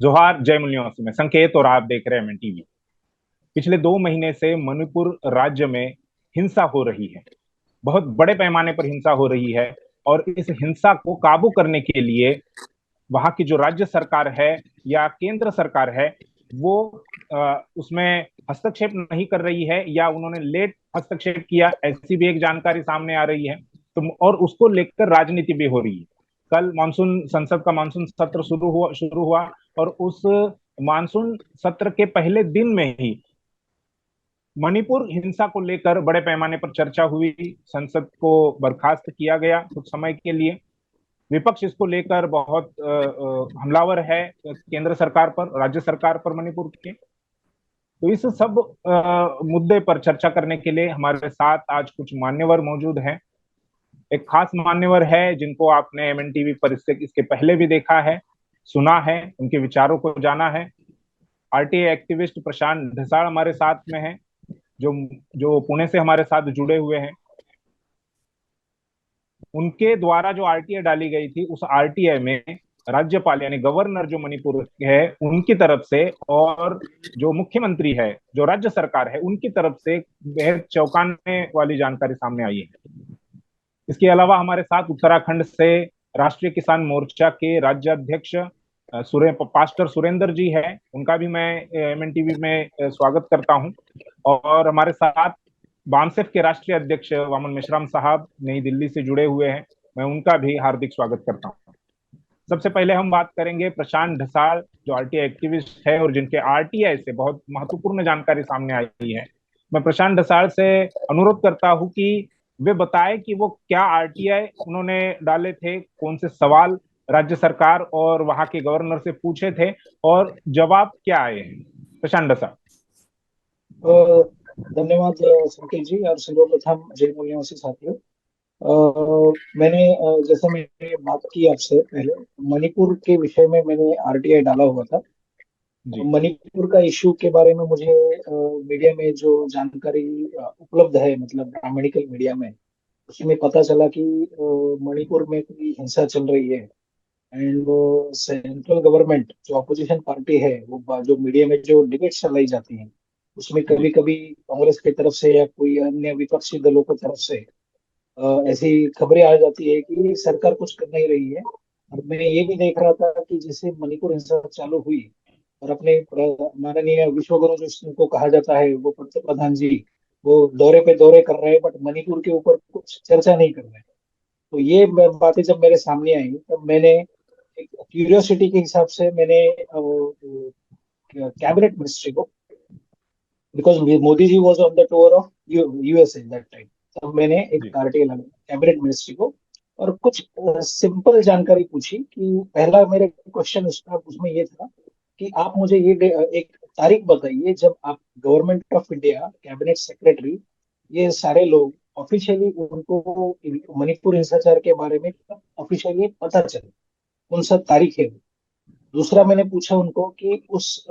जोहार जय मुनियों में संकेत और आप देख रहे हैं एमएन टीवी। पिछले 2 महीने से मणिपुर राज्य में हिंसा हो रही है। बहुत बड़े पैमाने पर हिंसा हो रही है और इस हिंसा को काबू करने के लिए वहां की जो राज्य सरकार है या केंद्र सरकार है वो उसमें हस्तक्षेप नहीं कर रही है या उन्होंने लेट हस्तक्षेप किया, ऐसी भी एक जानकारी सामने आ रही है। तो और उसको लेकर राजनीति भी हो रही है। कल मानसून संसद का मानसून सत्र शुरू हुआ और उस मानसून सत्र के पहले दिन में ही मणिपुर हिंसा को लेकर बड़े पैमाने पर चर्चा हुई। संसद को बर्खास्त किया गया कुछ समय के लिए। विपक्ष इसको लेकर बहुत हमलावर है केंद्र सरकार पर, राज्य सरकार पर मणिपुर के। तो इस सब मुद्दे पर चर्चा करने के लिए हमारे साथ आज कुछ मान्यवर मौजूद हैं। एक खास मान्यवर है जिनको आपने एमएन टीवी पर इसके पहले भी देखा है, सुना है, उनके विचारों को जाना है। आरटीआई एक्टिविस्ट प्रशांत ढसाल हमारे साथ में है, जो जो पुणे से हमारे साथ जुड़े हुए हैं। उनके द्वारा जो आरटीआई डाली गई थी, उस आरटीआई में राज्यपाल यानी गवर्नर जो मणिपुर के है उनकी तरफ से और जो मुख्यमंत्री है, जो राज्य सरकार है, उनकी तरफ से बेहद चौंकाने वाली जानकारी सामने आई है। इसके अलावा हमारे साथ उत्तराखंड से राष्ट्रीय किसान मोर्चा के राज्य अध्यक्ष पास्टर सुरेंद्र जी है। उनका भी मैं एमएन टीवी में स्वागत करता हूं। और हमारे साथ बामसेफ के राष्ट्रीय अध्यक्ष वामन मेश्राम साहब नई दिल्ली से जुड़े हुए हैं, मैं उनका भी हार्दिक स्वागत करता हूं। सबसे पहले हम बात करेंगे प्रशांत ढसाल, जो आरटीआई एक्टिविस्ट है और जिनके आरटीआई से बहुत महत्वपूर्ण जानकारी सामने आई है। मैं प्रशांत ढसाल से अनुरोध करता हूं कि वे बताएं कि वो क्या आरटीआई उन्होंने डाले थे, कौन से सवाल राज्य सरकार और वहां के गवर्नर से पूछे थे और जवाब क्या आए हैं। प्रशांत ढसाल। धन्यवाद संकेत जी। और सर्वप्रथम जय मूल्यवासी साथियों। मैंने जैसे मैंने बात की आपसे पहले, मणिपुर के विषय में मैंने आरटीआई डाला हुआ था। जी। मणिपुर का इश्यू के बारे में मुझे मीडिया में जो जानकारी उपलब्ध है, मतलब मेडिकल मीडिया में, उसमें पता चला कि मणिपुर में कोई हिंसा चल रही है। एंड वो सेंट्रल गवर्नमेंट जो अपोजिशन पार्टी है, वो जो मीडिया में जो डिबेट चलाई जाती है, उसमें कभी जी। कभी कांग्रेस की तरफ से या कोई अन्य विपक्षी दलों की तरफ से ऐसी खबरें आ जाती है कि सरकार कुछ कर नहीं रही है। और मैं ये भी देख रहा था कि जैसे मणिपुर हिंसा चालू हुई और अपने माननीय विश्वगुरु जो जिनको कहा जाता है, वो प्रधान जी, वो दौरे पे दौरे कर रहे हैं, बट मणिपुर के ऊपर कुछ चर्चा नहीं कर रहे। तो ये बातें जब मेरे सामने आई, तब मैंने एक क्यूरियोसिटी के हिसाब से मैंने कैबिनेट मिनिस्ट्री को, because Modi ji was on the tour of USA that time, तब मैंने एक जी। आर्टिकल लगा कैबिनेट मिनिस्ट्री को और कुछ सिंपल जानकारी पूछी। कि पहला मेरे क्वेश्चन उसका उसमें ये था कि आप मुझे ये एक तारीख बताइए जब आप government of India cabinet secretary, ये सारे लोग ऑफिशियली उनको मणिपुर हिंसाचार के बारे में ऑफिशियली पता चले, कौन सा तारीख है वो। दूसरा मैंने पूछा उनको कि उस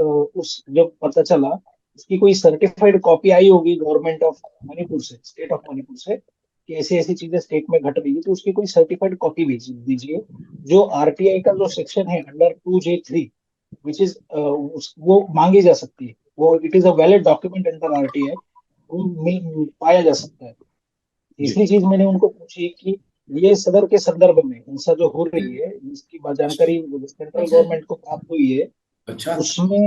जब पता चला, उसकी कोई सर्टिफाइड कॉपी आई होगी गवर्नमेंट ऑफ मणिपुर से, स्टेट ऑफ मणिपुर से, कि ऐसी ऐसी चीजें स्टेट में घट रही है, तो उसकी कोई सर्टिफाइड कॉपी भेज दीजिए। जो आरटीआई का जो सेक्शन है अंडर 2J3, विच इज वो मांगी जा सकती है, वो it is a valid document under RTI, वो पाया जा सकता है। जी। तीसरी चीज मैंने उनको पूछी कि ये सदर के संदर्भ में हिंसा जो हो रही है, इसकी जानकारी सेंट्रल गवर्नमेंट को प्राप्त हुई है, अच्छा। उसमें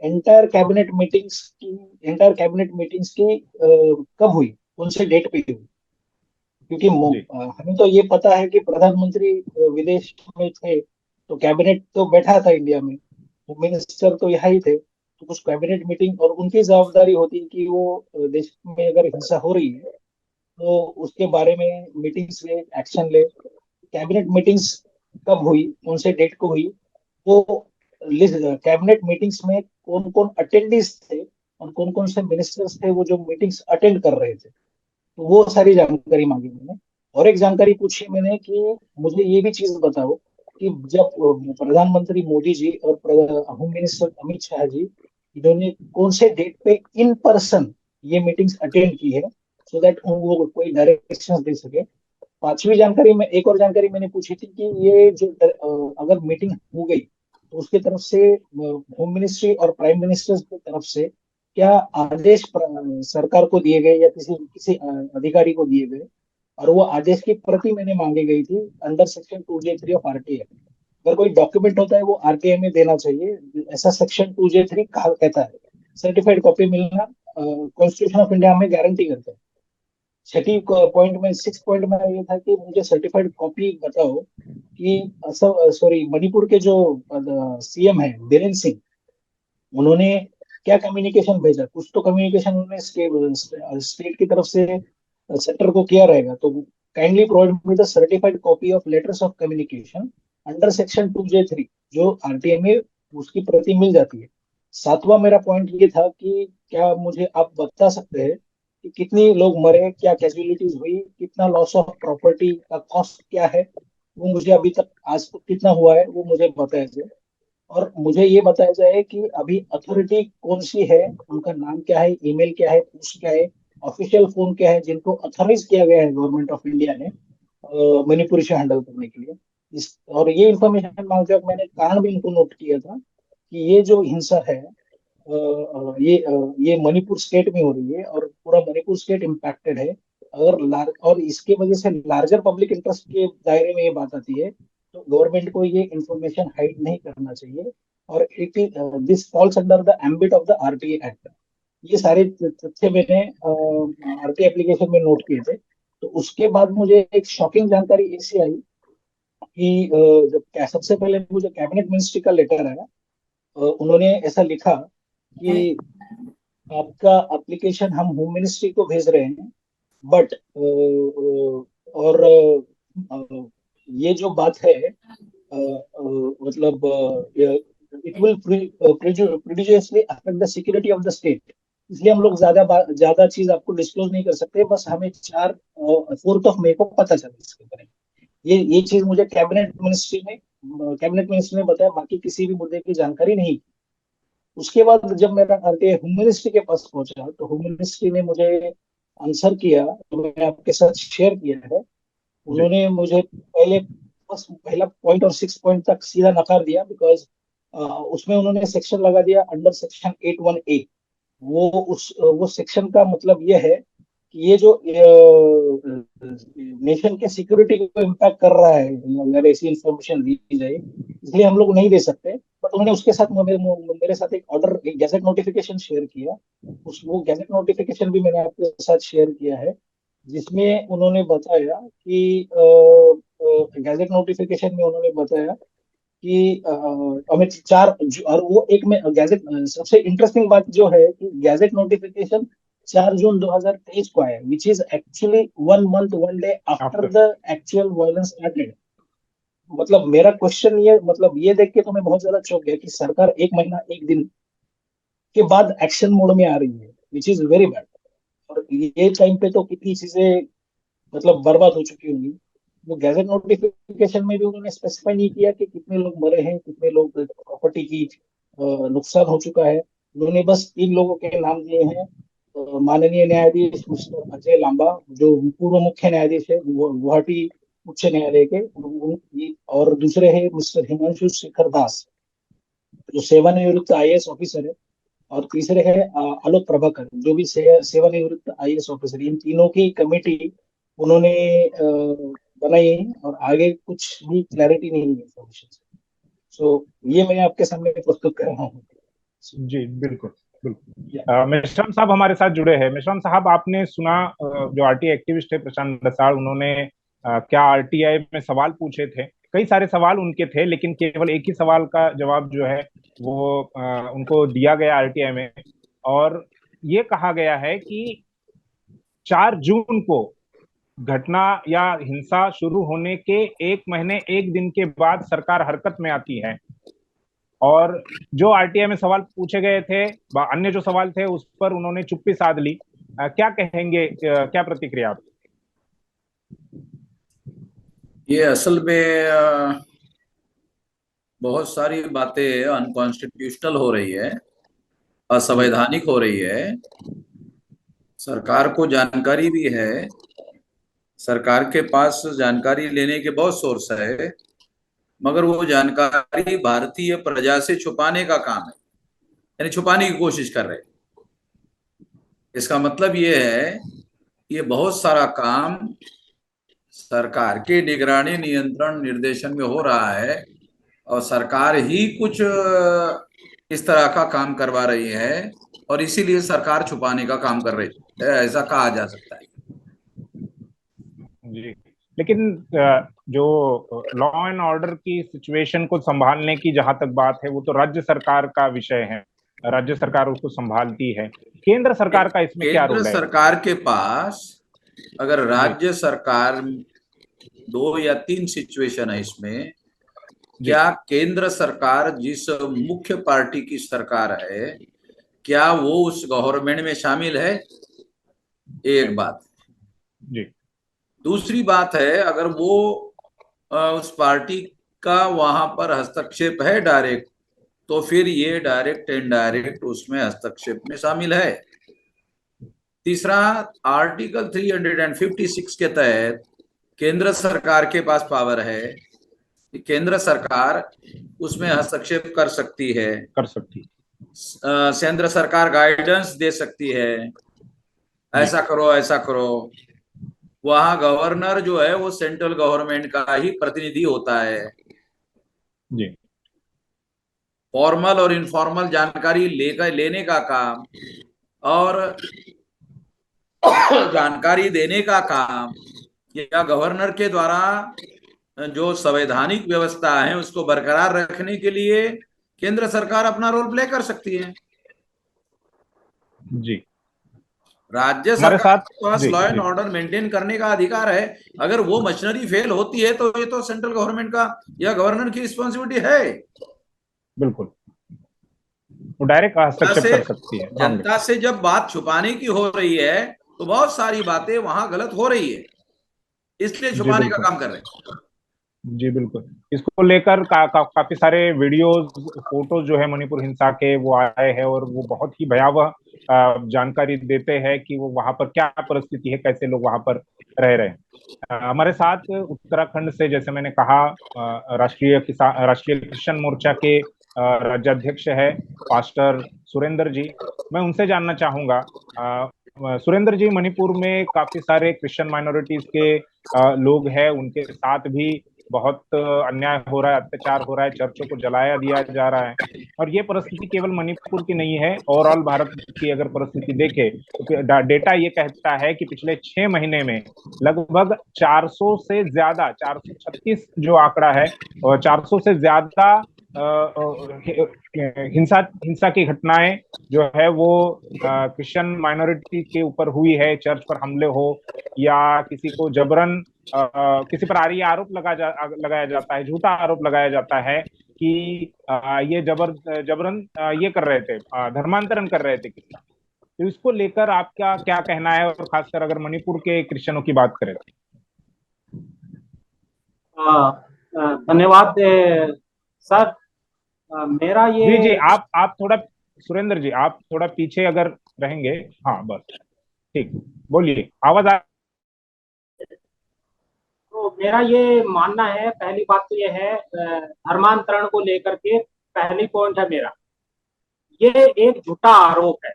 एंटायर कैबिनेट मीटिंग्स की कब हुई, कौन से डेट पे हुई। क्योंकि जी। हमें तो ये पता है कि प्रधानमंत्री विदेश में थे, तो कैबिनेट तो बैठा था इंडिया में, तो मिनिस्टर तो यहाँ ही थे, तो कुछ कैबिनेट मीटिंग और उनकी जवाबदारी होती है कि वो देश में अगर हिंसा हो रही है तो उसके बारे में मीटिंग्स ले, एक्शन ले। कैबिनेट मीटिंग्स कब हुई, कौन से डेट को हुई, वो कैबिनेट मीटिंग्स में कौन कौन अटेंडीज थे और कौन कौन से मिनिस्टर्स थे वो जो मीटिंग्स अटेंड कर रहे थे, तो वो सारी जानकारी मांगी मैंने। और एक जानकारी पूछी मैंने कि मुझे ये भी चीज बताओ कि जब प्रधानमंत्री मोदी जी और होम मिनिस्टर अमित शाह जी, इन्होंने कौन से डेट पे इन पर्सन ये मीटिंग्स अटेंड की है, सो दैट वो कोई डायरेक्शन दे सके। पांचवी जानकारी में एक और जानकारी मैंने पूछी थी कि ये जो अगर मीटिंग हो गई तो उसकी तरफ से होम मिनिस्ट्री और प्राइम मिनिस्टर की तरफ से क्या आदेश सरकार को दिए गए या किसी किसी अधिकारी को दिए गए, और वो आदेश की प्रति मैंने मांगी गई थी under section 2J3 of RTI. अगर कोई डॉक्यूमेंट होता है वो आरटीआई में देना चाहिए, ऐसा सेक्शन 2J3 कहता है। सर्टिफाइड कॉपी मिलना कॉन्स्टिट्यूशन ऑफ इंडिया में गारंटी करता है। छठी पॉइंट में, सिक्स पॉइंट में ये था कि मुझे सर्टिफाइड कॉपी बताओ कि सॉरी, मणिपुर के जो सीएम है बीरेन सिंह, उन्होंने क्या कम्युनिकेशन भेजा। कुछ तो कम्युनिकेशन उन्होंने स्टेट की तरफ से सेंटर को किया रहेगा। तो kindly provide me the certified copy of letters of communication under section 2J3, जो आरटीआई में उसकी प्रति मिल जाती है। सातवां मेरा पॉइंट ये था कि क्या मुझे आप बता सकते हैं कि कितने लोग मरे, क्या कैजुअलिटीज हुई, कितना लॉस ऑफ प्रॉपर्टी का कॉस्ट क्या है, वो मुझे अभी तक आज तक कितना हुआ है वो मुझे बताया जाए। और मुझे ये बताया जाए कि अभी अथॉरिटी कौन सी है, उनका नाम क्या है, ईमेल क्या है, पोस्ट क्या है, ऑफिशियल फोन क्या है, जिनको अथॉराइज किया गया है गवर्नमेंट ऑफ इंडिया ने मणिपुर इशू हैंडल करने के लिए। इस और ये इन्फॉर्मेशन मांगते वक्त मैंने कारण भी इनको नोट किया था कि ये जो हिंसा है ये मणिपुर स्टेट में हो रही है और पूरा मणिपुर स्टेट इम्पैक्टेड है। अगर और इसके वजह से लार्जर पब्लिक इंटरेस्ट के दायरे में ये बात आती है, तो गवर्नमेंट को ये इंफॉर्मेशन हाइड नहीं करना चाहिए। और it this falls under the ambit of the RTI act. ये सारे तथ्य मैंने आरटीआई एप्लीकेशन में नोट किए थे। तो उसके बाद मुझे एक शॉकिंग जानकारी ऐसी आई कि जब सबसे पहले मुझे कैबिनेट मिनिस्ट्री का लेटर आया, उन्होंने ऐसा लिखा कि आपका एप्लीकेशन हम होम मिनिस्ट्री को भेज रहे हैं, बट और ये जो बात है मतलब it will prejudicially affect the security of the state, इसलिए हम लोग ज्यादा चीज आपको डिस्क्लोज नहीं कर सकते। बस हमें 4 4 मई को पता चला इसके बारे में। ये चीज मुझे कैबिनेट मिनिस्ट्री ने बताया, बाकी किसी भी मुद्दे की जानकारी नहीं। उसके बाद जब मेरा आरटीआई होम मिनिस्ट्री के पास पहुंचा तो होम मिनिस्ट्री ने मुझे आंसर किया, जो मैंने आपके साथ शेयर किया है। जी। उन्होंने मुझे बस पहला पॉइंट और 6 पॉइंट तक सीधा नकार दिया, बिकॉज उसमें उन्होंने सेक्शन लगा दिया अंडर सेक्शन 81A। वो सेक्शन का मतलब ये है कि ये जो नेशन के सिक्योरिटी को इम्पैक्ट कर रहा है अगर ऐसी इंफॉर्मेशन दी जाए, इसलिए हम लोग नहीं दे सकते। बट उन्होंने उसके साथ मेरे साथ एक ऑर्डर, एक गैजेट नोटिफिकेशन शेयर किया। वो गैजेट नोटिफिकेशन भी मैंने आपके साथ शेयर किया है, जिसमें उन्होंने बताया कि गैजेट नोटिफिकेशन में उन्होंने बताया कि हमें और वो एक में गैजेट, सबसे इंटरेस्टिंग बात जो है कि गैजेट नोटिफिकेशन 4 जून 2023 को आया, which is actually 1 month 1 day after after. The actual violence started. मतलब मेरा क्वेश्चन ये, मतलब ये देख के तो मैं बहुत ज्यादा चौंक गया कि सरकार 1 महीना 1 दिन के बाद एक्शन मोड में आ रही है, विच इज वेरी बैड। और ये टाइम पे तो कितनी चीजें मतलब बर्बाद हो चुकी होंगी। वो गैजेट नोटिफिकेशन में भी उन्होंने स्पेसिफाई नहीं किया कि कितने लोग मरे हैं, कितने लोग प्रॉपर्टी की नुकसान हो चुका है। उन्होंने बस 3 लोगों के नाम दिए हैं, माननीय न्यायाधीश मिस्टर अजय लांबा, जो पूर्व मुख्य न्यायाधीश है गुवाहाटी उच्च न्यायालय के, और दूसरे हैं मिस्टर हिमांशु शेखर दास, जो सेवानिवृत्त आईएएस ऑफिसर है, और तीसरे है आलोक प्रभाकर, जो भी सेवानिवृत्त आईएएस ऑफिसर। इन तीनों की कमेटी उन्होंने बनाई है, और आगे कुछ भी क्लैरिटी नहीं है इंफॉर्मेशन से। सो ये मैं आपके सामने प्रस्तुत कर रहा हूँ। जी बिल्कुल बिल्कुल। मेश्राम साहब हमारे साथ जुड़े हैं। मेश्राम साहब, आपने सुना जो आरटीआई एक्टिविस्ट है प्रशांत रसाल, उन्होंने क्या आरटीआई में सवाल पूछे थे। कई सारे सवाल उनके थे, लेकिन केवल एक ही सवाल का जवाब जो है वो उनको दिया गया आरटीआई में। और ये कहा गया है कि 4 जून को घटना या हिंसा शुरू होने के 1 महीने 1 दिन के बाद सरकार हरकत में आती है। और जो आरटीआई में सवाल पूछे गए थे, अन्य जो सवाल थे उस पर उन्होंने चुप्पी साध ली। क्या कहेंगे, क्या प्रतिक्रिया आप? ये असल में बहुत सारी बातें अनकॉन्स्टिट्यूशनल हो रही है, असंवैधानिक हो रही है। सरकार को जानकारी भी है, सरकार के पास जानकारी लेने के बहुत सोर्स है, मगर वो जानकारी भारतीय प्रजा से छुपाने का काम है, यानी छुपाने की कोशिश कर रहे हैं। इसका मतलब ये है, ये बहुत सारा काम सरकार के निगरानी, नियंत्रण, निर्देशन में हो रहा है और सरकार ही कुछ इस तरह का काम करवा रही है और इसीलिए सरकार छुपाने का काम कर रही है, ऐसा कहा जा सकता है। जी, लेकिन जो लॉ एंड ऑर्डर की सिचुएशन को संभालने की जहां तक बात है, वो तो राज्य सरकार का विषय है, राज्य सरकार उसको संभालती है। केंद्र सरकार का इसमें क्या केंद्र रोल है? सरकार के पास, अगर जी राज्य सरकार, 2 या 3 सिचुएशन है इसमें। जी क्या केंद्र सरकार जिस मुख्य पार्टी की सरकार है, क्या वो उस गवर्नमेंट में शामिल है? एक बात। जी दूसरी बात है, अगर वो उस पार्टी का वहां पर हस्तक्षेप है डायरेक्ट, तो फिर ये डायरेक्ट इनडायरेक्ट उसमें हस्तक्षेप में शामिल है। तीसरा, आर्टिकल 356 के तहत केंद्र सरकार के पास पावर है कि केंद्र सरकार उसमें हस्तक्षेप कर सकती है, कर सकती। केंद्र सरकार गाइडेंस दे सकती है, जी ऐसा करो ऐसा करो। वहां गवर्नर जो है वो सेंट्रल गवर्नमेंट का ही प्रतिनिधि होता है। जी फॉर्मल और इनफॉर्मल जानकारी लेकर लेने का काम और जानकारी देने का काम या गवर्नर के द्वारा जो संवैधानिक व्यवस्था है उसको बरकरार रखने के लिए केंद्र सरकार अपना रोल प्ले कर सकती है। जी राज्य हमारे सरकार साथ। के पास जी लॉ एंड जी ऑर्डर मेंटेन करने का अधिकार है। अगर वो मशीनरी फेल होती है तो ये तो सेंट्रल गवर्नमेंट का या गवर्नर की रिस्पॉन्सिबिलिटी है। बिल्कुल, वो डायरेक्ट हस्तक्षेप से कर सकती है मामले जनता में। से जब बात छुपाने की हो रही है तो बहुत सारी बातें वहां गलत हो रही है, इसलिए जी छुपाने का बिल्कुल। काम कर रहे हैं। जी बिल्कुल, इसको लेकर काफी सारे वीडियोस, फोटोज जो है मणिपुर हिंसा के वो आए हैं, और वो बहुत ही भयावह जानकारी देते हैं कि वो वहां पर क्या परिस्थिति है, कैसे लोग वहां पर रह रहे हैं। हमारे साथ उत्तराखंड से, जैसे मैंने कहा, राष्ट्रीय क्रिश्चियन मोर्चा के राज्याध्यक्ष है पास्टर सुरेंद्र जी। मैं उनसे जानना चाहूंगा, सुरेंद्र जी, मणिपुर में काफी सारे क्रिश्चियन माइनॉरिटीज के लोग हैं, उनके साथ भी बहुत अन्याय हो रहा है, अत्याचार हो रहा है, चर्चों को जलाया दिया जा रहा है। और ये परिस्थिति केवल मणिपुर की नहीं है, ओवरऑल भारत की अगर परिस्थिति देखे तो डेटा ये कहता है कि पिछले 6 महीने में लगभग 400 से ज्यादा, 436 जो आंकड़ा है, और 400 से ज्यादा हिंसा हिंसा की घटनाएं जो है वो क्रिश्चियन माइनॉरिटी के ऊपर हुई है। चर्च पर हमले हो या किसी को जबरन किसी पर आर्य आरोप लगाया जाता है, झूठा आरोप लगाया जाता है कि ये जबरन ये कर रहे थे, धर्मांतरण कर रहे थे किसी का। तो इसको लेकर आपका क्या कहना है, और खासकर अगर मणिपुर के क्रिश्चियनों की बात करें? धन्यवाद सर। मेरा जी जी, ये आप थोड़ा, सुरेंद्र जी आप थोड़ा पीछे अगर रहेंगे। हाँ बस, ठीक, बोलिए, आवाज आ। तो मेरा ये मानना है, पहली बात तो ये है, धर्मांतरण को लेकर के पहली पॉइंट है मेरा, ये एक झूठा आरोप है।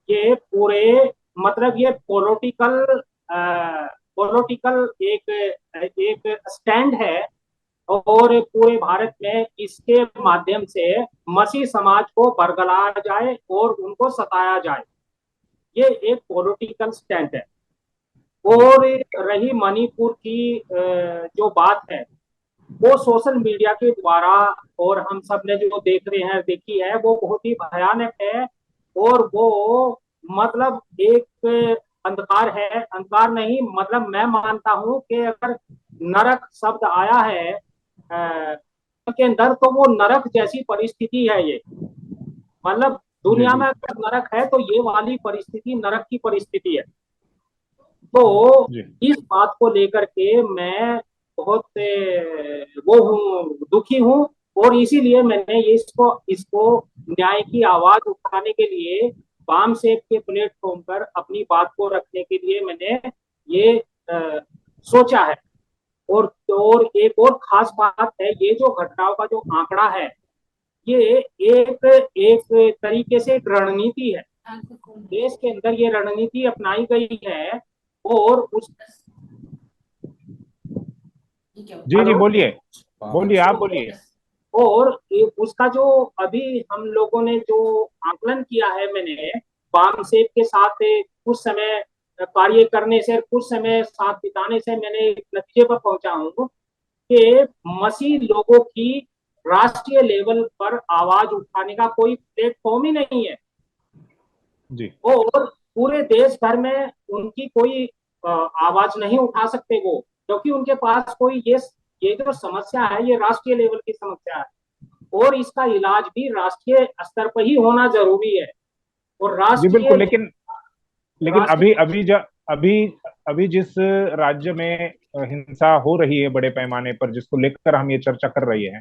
ये पूरे, मतलब ये पॉलिटिकल एक एक स्टैंड है, और पूरे भारत में इसके माध्यम से मसीह समाज को बरगलाया जाए और उनको सताया जाए। ये एक पॉलिटिकल स्टैंड है। और रही मणिपुर की जो बात है, वो सोशल मीडिया के द्वारा और हम सब ने जो देख रहे हैं, देखी है, वो बहुत ही भयानक है। और वो मतलब एक अंधकार है, अंधकार नहीं, मतलब मैं मानता हूं कि अगर नरक शब्द आया है के अंदर, तो वो नरक जैसी परिस्थिति है ये। मतलब जी दुनिया में बिल्कुल। अगर नरक है तो ये वाली परिस्थिति नरक की परिस्थिति है। तो जी इस बात को लेकर के मैं बहुत वो हूँ, दुखी हूँ। और इसीलिए मैंने ये इसको इसको न्याय की आवाज उठाने के लिए वाम सेफ के प्लेटफॉर्म पर अपनी बात को रखने के लिए मैंने ये सोचा है। और एक और खास बात है, ये जो घटनाओं का जो आंकड़ा है, ये एक एक तरीके से एक रणनीति है। देश के अंदर ये रणनीति अपनाई गई है। और उस जी जी, बोलिए बोलिए, आप बोलिए। और उसका जो अभी हम लोगों ने जो आकलन किया है, मैंने बामसेफ के साथ कुछ समय कार्य करने से, कुछ समय साथ बिताने से मैंने नतीजे पर पहुंचा हूँ कि मसीह लोगों की राष्ट्रीय लेवल पर आवाज उठाने का कोई प्लेटफॉर्म ही नहीं है जी। और पूरे देश भर में उनकी कोई आवाज नहीं उठा सकते वो, क्योंकि उनके पास कोई ये जो समस्या है ये राष्ट्रीय लेवल की समस्या है और इसका इलाज भी राष्ट्रीय स्तर पर ही होना जरूरी है। और जी राष्ट्रीय बिल्कुल, लेकिन लेकिन अभी अभी जिस राज्य में हिंसा हो रही है बड़े पैमाने पर, जिसको लेकर हम ये चर्चा कर रहे हैं,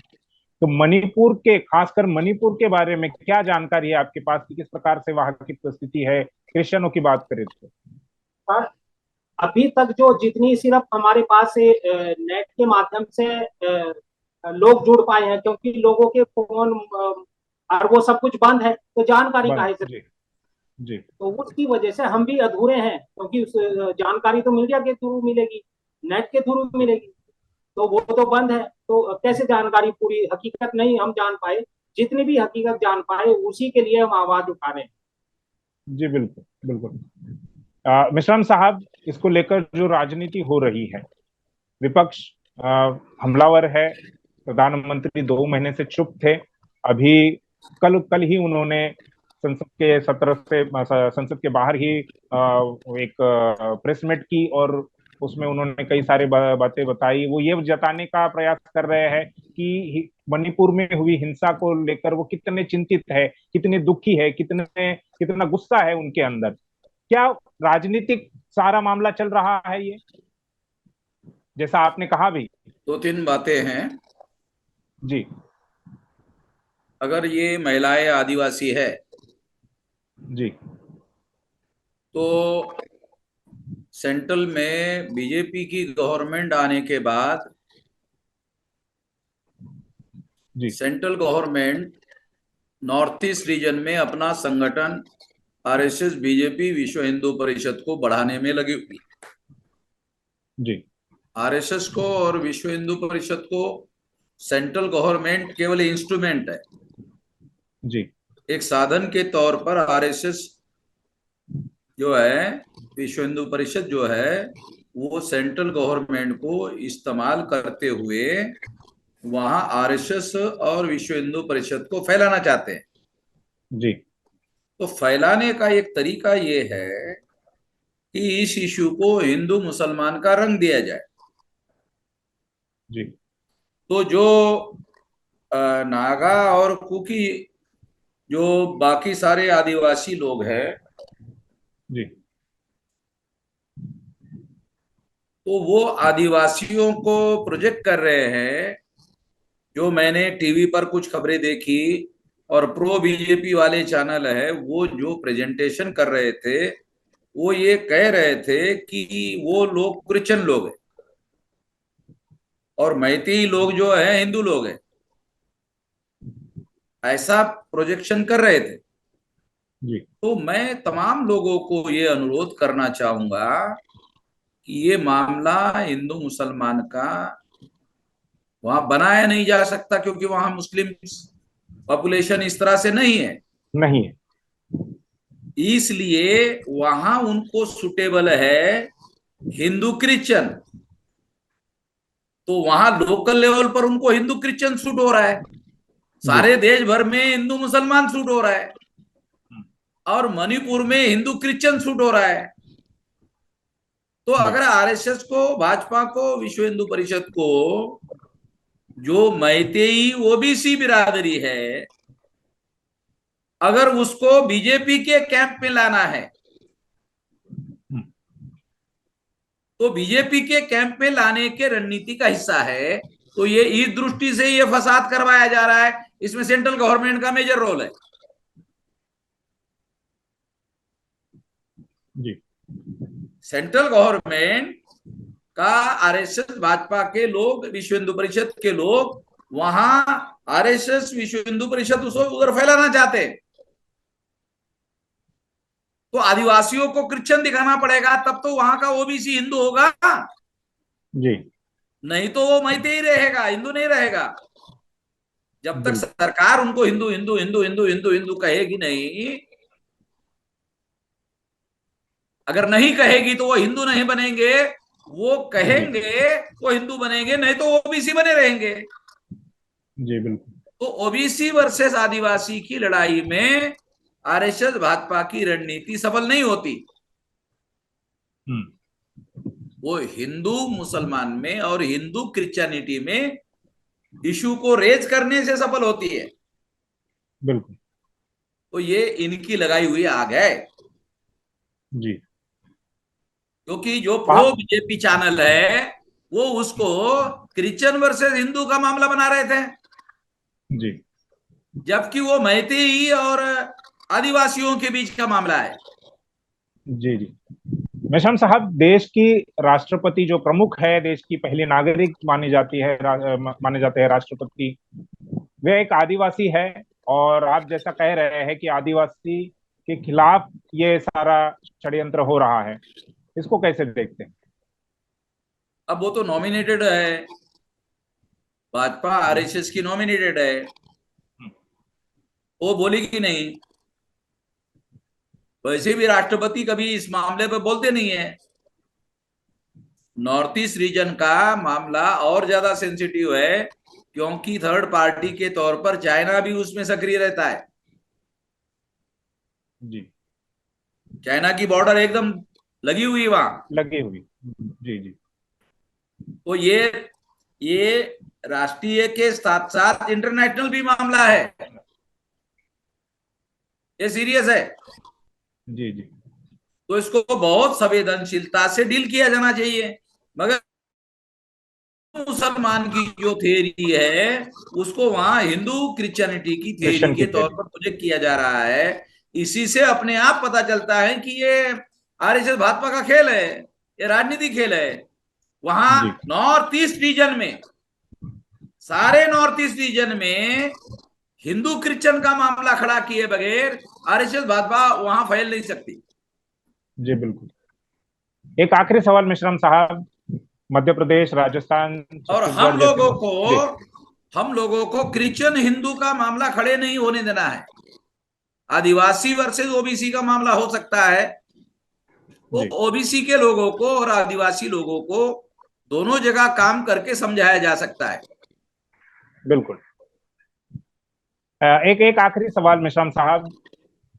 तो मणिपुर के, खासकर मणिपुर के बारे में क्या जानकारी है आपके पास कि किस प्रकार से वहां की परिस्थिति है, क्रिश्चियनों की बात करें तो? पर अभी तक जो जितनी सिर्फ हमारे पास से नेट के माध्यम से लोग जुड़ पाए हैं, क्योंकि लोगों के फोन और वो सब कुछ बंद है, तो जानकारी बंद, कहाँ से? जी जी। तो उसकी वजह से हम भी अधूरे हैं, क्योंकि उस जानकारी तो मीडिया के थ्रू मिलेगी, नेट के थ्रू मिलेगी, तो वो तो बंद है। तो कैसे जानकारी, पूरी हकीकत नहीं हम जान पाए, जितनी भी हकीकत जान पाए उसी के लिए हम आवाज उठा रहे हैं। जी बिल्कुल बिल्कुल। मिश्रम साहब, इसको लेकर जो राजनीति हो रही है, विपक्ष हमलावर है, प्रधानमंत्री 2 महीने से चुप थे। अभी कल कल ही उन्होंने संसद के सत्र से, संसद के बाहर ही एक प्रेस मीट की और उसमें उन्होंने कई सारी बातें बताई। वो ये जताने का प्रयास कर रहे हैं कि मणिपुर में हुई हिंसा को लेकर वो कितने चिंतित है, कितने दुखी है, कितना गुस्सा है उनके अंदर। क्या राजनीतिक सारा मामला चल रहा है ये, जैसा आपने कहा भी? दो तीन बातें हैं। जी अगर ये महिलाएं आदिवासी है जी तो सेंट्रल में बीजेपी की गवर्नमेंट आने के बाद जी central government North East region में अपना संगठन आरएसएस, बीजेपी, विश्व हिंदू परिषद को बढ़ाने में लगी हुई। जी आरएसएस को और विश्व हिंदू परिषद को सेंट्रल गवर्नमेंट केवल इंस्ट्रूमेंट है, जी एक साधन के तौर पर। आरएसएस जो है, विश्व हिंदू परिषद जो है, वो सेंट्रल गवर्नमेंट को इस्तेमाल करते हुए वहां आरएसएस और विश्व हिंदू परिषद को फैलाना चाहते हैं। जी तो फैलाने का एक तरीका ये है कि इस इशू को हिंदू मुसलमान का रंग दिया जाए। जी तो जो नागा और कुकी, जो बाकी सारे आदिवासी लोग हैं, जी तो वो आदिवासियों को प्रोजेक्ट कर रहे हैं। जो मैंने टीवी पर कुछ खबरें देखी और प्रो बीजेपी वाले चैनल है, वो जो प्रेजेंटेशन कर रहे थे, वो ये कह रहे थे कि वो लोग क्रिश्चियन लोग हैं और मैतेई लोग जो है हिंदू लोग हैं, ऐसा प्रोजेक्शन कर रहे थे। जी तो मैं तमाम लोगों को ये अनुरोध करना चाहूंगा कि ये मामला हिंदू मुसलमान का वहां बनाया नहीं जा सकता, क्योंकि वहां मुस्लिम पॉपुलेशन इस तरह से नहीं है। नहीं है। इसलिए वहां उनको सुटेबल है हिंदू क्रिश्चियन। तो वहां लोकल लेवल पर उनको हिंदू क्रिश्चियन सूट हो रहा है, सारे देश भर में हिंदू मुसलमान सूट हो रहा है, और मणिपुर में हिंदू क्रिश्चियन सूट हो रहा है। तो अगर आरएसएस को, भाजपा को, विश्व हिंदू परिषद को, जो मैतेई ओबीसी बिरादरी है, अगर उसको बीजेपी के कैंप में लाना है, तो बीजेपी के कैंप में लाने के रणनीति का हिस्सा है। तो ये इस दृष्टि से ये फसाद करवाया जा रहा है, इसमें सेंट्रल गवर्नमेंट का मेजर रोल है। जी सेंट्रल गवर्नमेंट का आरएसएस भाजपा के लोग, विश्व हिंदू परिषद के लोग वहां आरएसएस विश्व हिंदू परिषद उसको उधर फैलाना चाहते हैं, तो आदिवासियों को क्रिश्चियन दिखाना पड़ेगा, तब तो वहां का ओबीसी हिंदू होगा। जी नहीं तो वो मैते ही रहेगा, हिंदू नहीं रहेगा। जब तक बिल्कुल। सरकार उनको हिंदू हिंदू हिंदू हिंदू हिंदू हिंदू कहेगी नहीं, अगर नहीं कहेगी तो वो हिंदू नहीं बनेंगे, वो कहेंगे वो हिंदू बनेंगे, नहीं तो ओबीसी बने रहेंगे। जी बिल्कुल। तो ओबीसी वर्सेस आदिवासी की लड़ाई में आरएसएस भाजपा की रणनीति सफल नहीं होती। वो हिंदू मुसलमान में और हिंदू क्रिश्चियनिटी में इशू को रेज करने से सफल होती है। बिल्कुल। तो ये इनकी लगाई हुई आग है, जी। क्योंकि जो प्रो बीजेपी चैनल है वो उसको क्रिश्चियन वर्सेस हिंदू का मामला बना रहे थे, जी जबकि वो मैतेई और आदिवासियों के बीच का मामला है। जी जी। मेश्राम साहब, देश की राष्ट्रपति जो प्रमुख है, देश की पहली नागरिक मानी जाती है, माने जाते हैं राष्ट्रपति, वे एक आदिवासी है। और आप जैसा कह रहे हैं कि आदिवासी के खिलाफ ये सारा षड्यंत्र हो रहा है, इसको कैसे देखते हैं? अब वो तो नॉमिनेटेड है, भाजपा आरएसएस की नॉमिनेटेड है, वो बोलेगी नहीं। वैसे भी राष्ट्रपति कभी इस मामले पे बोलते नहीं है। नॉर्थ ईस्ट रीजन का मामला और ज्यादा सेंसिटिव है, क्योंकि थर्ड पार्टी के तौर पर चाइना भी उसमें सक्रिय रहता है। जी। चाइना की बॉर्डर एकदम लगी हुई वहां। लगी हुई। जी जी। तो ये राष्ट्रीय के साथ साथ इंटरनेशनल भी मामला है, ये सीरियस है। जी जी। तो इसको बहुत संवेदनशीलता से डील किया जाना चाहिए। मगर मुसलमान की जो थ्योरी है उसको वहां हिंदू क्रिश्चियनिटी की थ्योरी क्रिश्चियन की के तौर थ्योरी। पर प्रोजेक्ट किया जा रहा है। इसी से अपने आप पता चलता है कि ये आरएसएस भाजपा का खेल है, ये राजनीति खेल है। वहां जी नॉर्थ ईस्ट रीजन में, सारे नॉर्थ ईस्ट रीजन में हिंदू क्रिश्चियन का मामला खड़ा किए बगैर आरएसएस भाजपा वहां फैल नहीं सकती। जी बिल्कुल। एक आखिरी सवाल मेश्राम साहब, मध्य प्रदेश, राजस्थान, और छत्तीसगढ़ जैसे जी हम लोगों को क्रिश्चियन हिंदू का मामला खड़े नहीं होने देना है। आदिवासी वर्सेस ओबीसी का मामला हो सकता है, तो जी ओबीसी के लोगों को और आदिवासी लोगों को दोनों जगह काम करके समझाया जा सकता है। बिल्कुल। एक एक आखिरी सवाल मेश्राम साहब,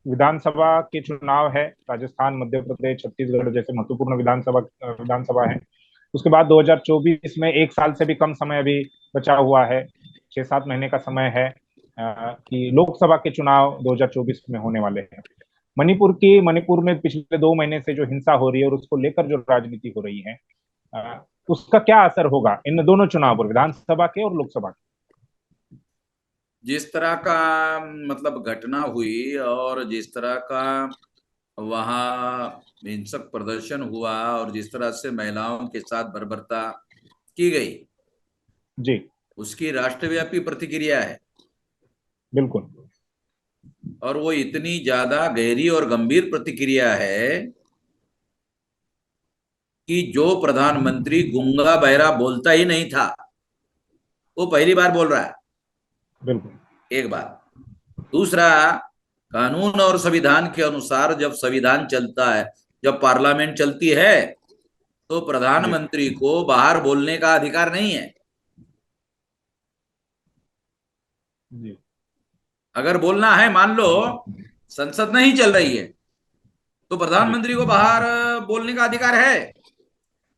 विधानसभा के चुनाव है, राजस्थान, मध्य प्रदेश, छत्तीसगढ़ जैसे महत्वपूर्ण विधानसभा है। उसके बाद 2024 में एक साल से भी कम समय अभी बचा हुआ है, 6-7 महीने का समय है कि लोकसभा के चुनाव 2024 में होने वाले हैं। मणिपुर में पिछले 2 महीने से जो हिंसा हो रही है और उसको लेकर जो राजनीति हो रही है, उसका क्या असर होगा इन दोनों चुनाव पर, विधानसभा के और लोकसभा के? जिस तरह का मतलब घटना हुई और जिस तरह का वहां हिंसक प्रदर्शन हुआ और जिस तरह से महिलाओं के साथ बर्बरता की गई, जी उसकी राष्ट्रव्यापी प्रतिक्रिया है। बिल्कुल। और वो इतनी ज्यादा गहरी और गंभीर प्रतिक्रिया है कि जो प्रधानमंत्री गूंगा बहरा बोलता ही नहीं था, वो पहली बार बोल रहा है। बिल्कुल। एक बात। दूसरा, कानून और संविधान के अनुसार जब संविधान चलता है, जब पार्लियामेंट चलती है, तो प्रधानमंत्री को बाहर बोलने का अधिकार नहीं है। जी अगर बोलना है, मान लो संसद नहीं चल रही है, तो जी प्रधानमंत्री को बाहर बोलने का अधिकार है।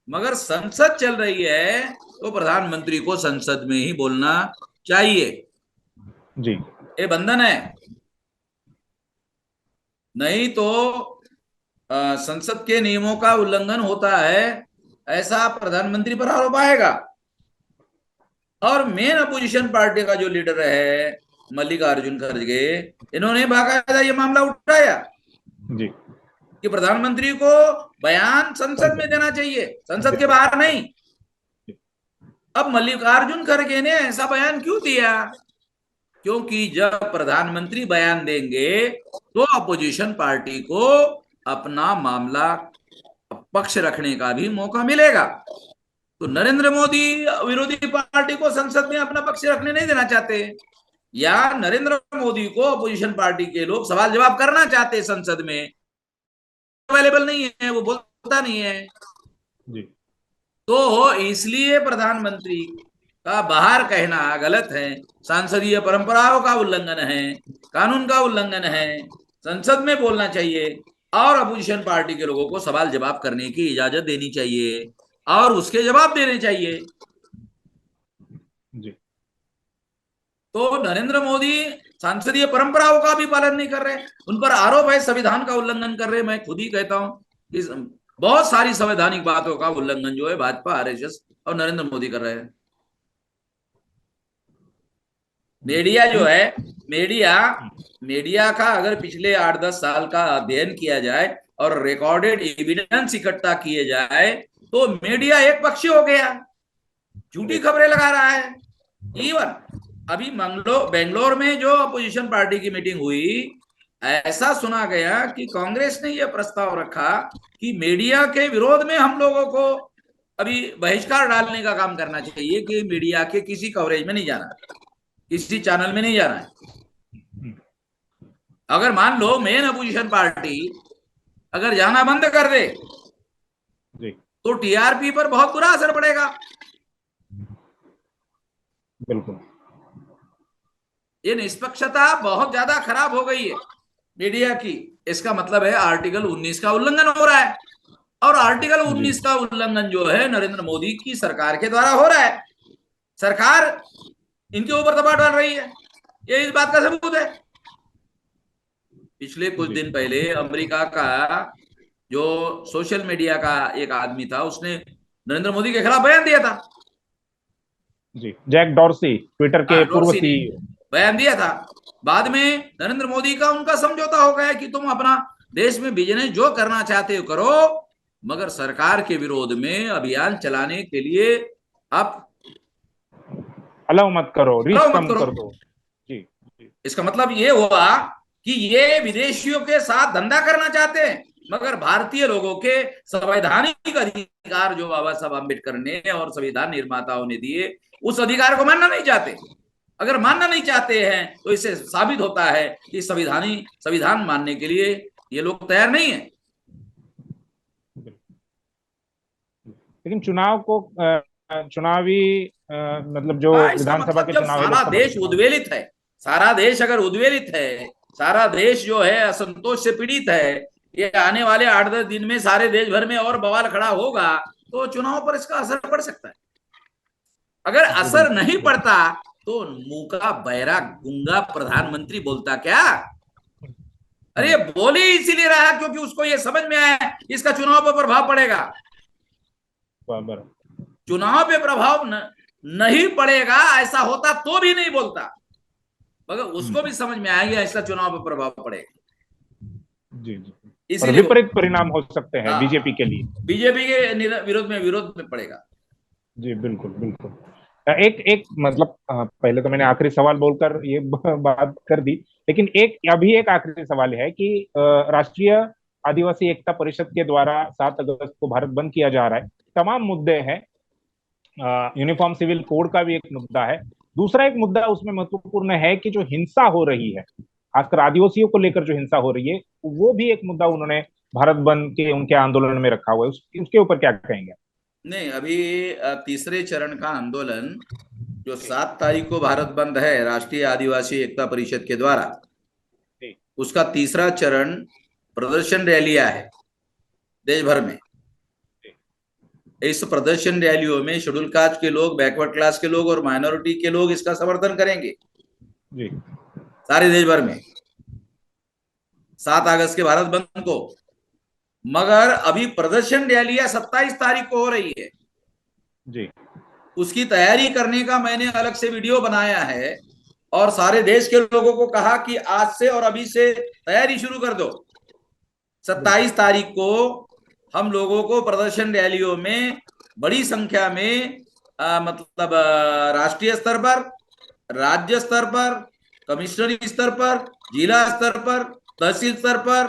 मगर संसद चल रही है तो प्रधानमंत्री को संसद में ही बोलना चाहिए। जी ये बंधन है। नहीं तो संसद के नियमों का उल्लंघन होता है, ऐसा प्रधानमंत्री पर आरोप आएगा। और मेन अपोजिशन पार्टी का जो लीडर है मल्लिकार्जुन खड़गे, इन्होंने बाकायदा ये मामला उठाया। जी कि प्रधानमंत्री को बयान संसद में देना चाहिए, संसद के बाहर नहीं। अब मल्लिकार्जुन खड़गे ने ऐसा बयान क्यों दिया? क्योंकि जब प्रधानमंत्री बयान देंगे तो अपोजिशन पार्टी को अपना मामला पक्ष रखने का भी मौका मिलेगा। तो नरेंद्र मोदी विरोधी पार्टी को संसद में अपना पक्ष रखने नहीं देना चाहते, या नरेंद्र मोदी को अपोजिशन पार्टी के लोग सवाल जवाब करना चाहते संसद में, अवेलेबल नहीं है, वो बोलता नहीं है जी। तो इसलिए प्रधानमंत्री का बाहर कहना गलत है, सांसदीय परंपराओं का उल्लंघन है, कानून का उल्लंघन है। संसद में बोलना चाहिए और अपोजिशन पार्टी के लोगों को सवाल जवाब करने की इजाजत देनी चाहिए और उसके जवाब देने चाहिए। जी। तो नरेंद्र मोदी सांसदीय परंपराओं का भी पालन नहीं कर रहे, उन पर आरोप है संविधान का उल्लंघन कर रहे। मैं खुद ही कहता हूं कि बहुत सारी संवैधानिक बातों का उल्लंघन जो है भाजपा, आरएसएस और नरेंद्र मोदी कर रहे हैं। मीडिया जो है, मीडिया का अगर पिछले 8-10 साल का अध्ययन किया जाए और रिकॉर्डेड एविडेंस इकट्ठा किए जाए तो मीडिया एक पक्षी हो गया, झूठी खबरें लगा रहा है। इवन अभी बेंगलोर में जो अपोजिशन पार्टी की मीटिंग हुई, ऐसा सुना गया कि कांग्रेस ने यह प्रस्ताव रखा कि मीडिया के विरोध में हम लोगों को अभी बहिष्कार डालने का काम करना चाहिए कि मीडिया के किसी कवरेज में नहीं जाना, किसी चैनल में नहीं जाना है। अगर मान लो मेन अपोजिशन पार्टी अगर जाना बंद कर दे जी। तो टीआरपी पर बहुत बुरा असर पड़ेगा। बिल्कुल। ये निष्पक्षता बहुत ज्यादा खराब हो गई है मीडिया की। इसका मतलब है आर्टिकल 19 का उल्लंघन हो रहा है, और आर्टिकल 19 का उल्लंघन जो है नरेंद्र मोदी की सरकार के द्वारा हो रहा है। सरकार इनके ऊपर दबाव डाल रही है, ये इस बात का सबूत है। पिछले कुछ दिन पहले अमेरिका का जो सोशल मीडिया का एक आदमी था, उसने नरेंद्र मोदी के खिलाफ बयान दिया था। जी, जैक डॉर्सी, ट्विटर के पूर्व सीईओ, बयान दिया था। बाद में नरेंद्र मोदी का उनका समझौता हो गया कि तुम अपना देश में बिजनेस जो करना चाहते हो करो, मगर सरकार के विरोध में अभियान चलाने के लिए आप अलाउ मत करो, रीच कम कर दो। जी। इसका मतलब ये हुआ कि ये विदेशियों के साथ धंधा करना चाहते हैं, मगर भारतीय लोगों के संवैधानिक अधिकार जो बाबा साहब अम्बेडकर ने और संविधान निर्माताओं ने दिए, उस अधिकार को मानना नहीं चाहते। अगर मानना नहीं चाहते हैं तो इससे साबित होता है कि संविधान मानने के लिए ये लोग तैयार नहीं है। लेकिन चुनावी मतलब जो विधानसभा के चुनाव है, सारा देश उद्वेलित है, सारा देश अगर उद्वेलित है, सारा देश जो है असंतोष से पीड़ित है, ये आने वाले 8-10 दिन में सारे देश भर में और बवाल खड़ा होगा तो चुनाव पर इसका असर पड़ सकता है। अगर असर नहीं पड़ता तो मुंह का बहरा गूंगा प्रधानमंत्री बोलता क्या? अरे बोले इसीलिए रहा क्योंकि उसको ये समझ में आया इसका चुनाव पर प्रभाव पड़ेगा। चुनाव पे प्रभाव नहीं पड़ेगा, ऐसा होता तो भी नहीं बोलता, मगर उसको भी समझ में आएगा इसका चुनाव पे प्रभाव पड़ेगा। जी जी, इसलिए विपरीत परिणाम हो सकते हैं बीजेपी के लिए, बीजेपी के विरोध में पड़ेगा। जी बिल्कुल बिल्कुल। एक मतलब पहले तो मैंने आखिरी सवाल बोलकर ये बात कर दी, लेकिन अभी एक आखिरी सवाल है कि राष्ट्रीय आदिवासी एकता परिषद के द्वारा 7 अगस्त को भारत बंद किया जा रहा है। तमाम मुद्दे हैं, यूनिफॉर्म सिविल कोड का भी एक मुद्दा है। दूसरा एक मुद्दा उसमें महत्वपूर्ण है कि जो हिंसा हो रही है, खासकर आदिवासियों को लेकर जो हिंसा हो रही है, वो भी एक मुद्दा उन्होंने भारत बंद के उनके आंदोलन में रखा हुआ है। उसके ऊपर क्या कहेंगे? नहीं, अभी तीसरे चरण का आंदोलन जो 7 तारीख को भारत बंद है राष्ट्रीय आदिवासी एकता परिषद के द्वारा, उसका तीसरा चरण प्रदर्शन रैलियां है देश भर में। इस प्रदर्शन रैलियों में शेड्यूल कास्ट के लोग, बैकवर्ड क्लास के लोग और माइनॉरिटी के लोग इसका समर्थन करेंगे जी, सारे देश भर में 7 अगस्त के भारत बंद को। मगर अभी प्रदर्शन रैलियां 27 तारीख को हो रही है जी, उसकी तैयारी करने का मैंने अलग से वीडियो बनाया है और सारे देश के लोगों को कहा कि आज से और अभी से तैयारी शुरू कर दो। 27 तारीख को हम लोगों को प्रदर्शन रैलियों में बड़ी संख्या में मतलब राष्ट्रीय स्तर पर, राज्य स्तर पर, कमिश्नरी स्तर पर, जिला स्तर पर, तहसील स्तर पर,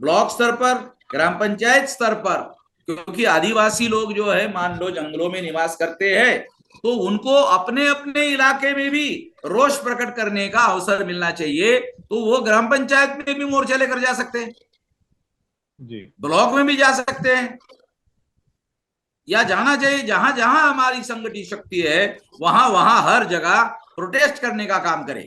ब्लॉक स्तर पर, ग्राम पंचायत स्तर पर, क्योंकि आदिवासी लोग जो है मान लो जंगलों में निवास करते हैं, तो उनको अपने अपने इलाके में भी रोष प्रकट करने का अवसर मिलना चाहिए। तो वो ग्राम पंचायत में भी मोर्चा लेकर जा सकते हैं जी, ब्लॉक में भी जा सकते हैं, या जाना चाहिए जहां जहां हमारी संगठित शक्ति है वहां वहां हर जगह प्रोटेस्ट करने का काम करे,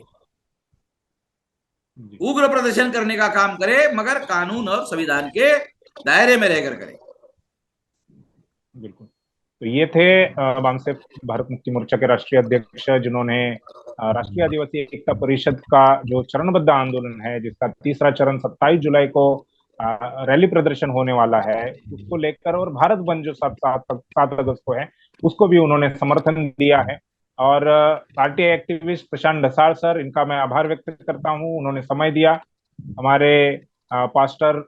उग्र प्रदर्शन करने का काम करे, मगर कानून और संविधान के दायरे में रहकर करे। बिल्कुल। तो ये थे वामसे भारत मुक्ति मोर्चा के राष्ट्रीय अध्यक्ष, जिन्होंने राष्ट्रीय आदिवासी एकता परिषद का जो चरणबद्ध आंदोलन है, जिसका तीसरा चरण 27 जुलाई को रैली प्रदर्शन होने वाला है, उसको लेकर, और भारत बंद जो 7 अगस्त को है, उसको भी उन्होंने समर्थन दिया है। और पार्टी एक्टिविस्ट प्रशांत ढसाल सर, इनका मैं आभार व्यक्त करता हूँ, उन्होंने समय दिया। हमारे पास्टर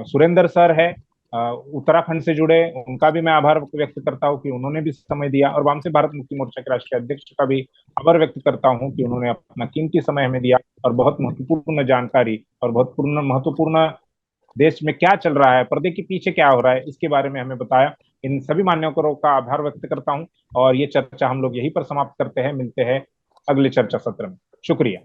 सुरेंद्र सर है उत्तराखंड से जुड़े, उनका भी मैं आभार व्यक्त करता हूं कि उन्होंने भी समय दिया। और वामसे भारत मुक्ति मोर्चा के राष्ट्रीय अध्यक्ष का भी आभार व्यक्त करता हूं कि उन्होंने अपना कीमती समय हमें दिया और बहुत महत्वपूर्ण जानकारी और बहुत महत्वपूर्ण देश में क्या चल रहा है, पर्दे के पीछे क्या हो रहा है, इसके बारे में हमें बताया। इन सभी मान्यवरों का आभार व्यक्त करता हूं और ये चर्चा हम लोग यहीं पर समाप्त करते हैं। मिलते हैं अगले चर्चा सत्र में। शुक्रिया।